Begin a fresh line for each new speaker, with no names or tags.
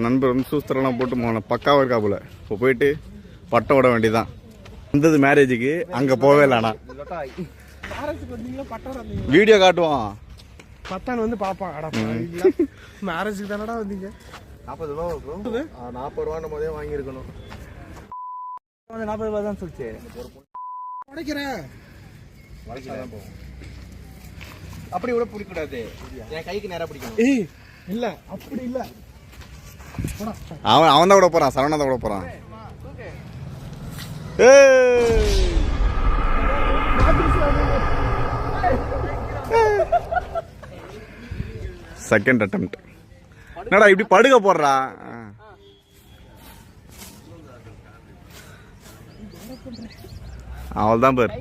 நண்பர் வந்து சூஸ்திரம்லாம் போட்டு பக்காவாக இருக்கா போல. இப்போ போயிட்டு பட்டம் விட வேண்டியதான். வந்தது மேரேஜுக்கு, அங்கே போவே இல்லைண்ணா. வீடியோ காட்டுவோம்.
பத்தான் வந்து பாப்பான். மேரேஜுக்கு தானடா வந்தீங்க.
40 ரூபா இருக்கும். 40 ரூபான்னு போதே வாங்கியிருக்கணும். 40 ரூபா தான் சொல்லிச்சு.
உடைக்கிறேன்.
அப்படி கூட பிடிக்கூடாது. என் கைக்கு நேரா பிடிக்கணும்.
ஏய் இல்ல அப்படி இல்ல.
அவன் தான் விட போறான். சரவணா தான் விட போறான். Second attempt. என்னடா இப்படி படுக்க போடுறா? அவள் தான் பேர்.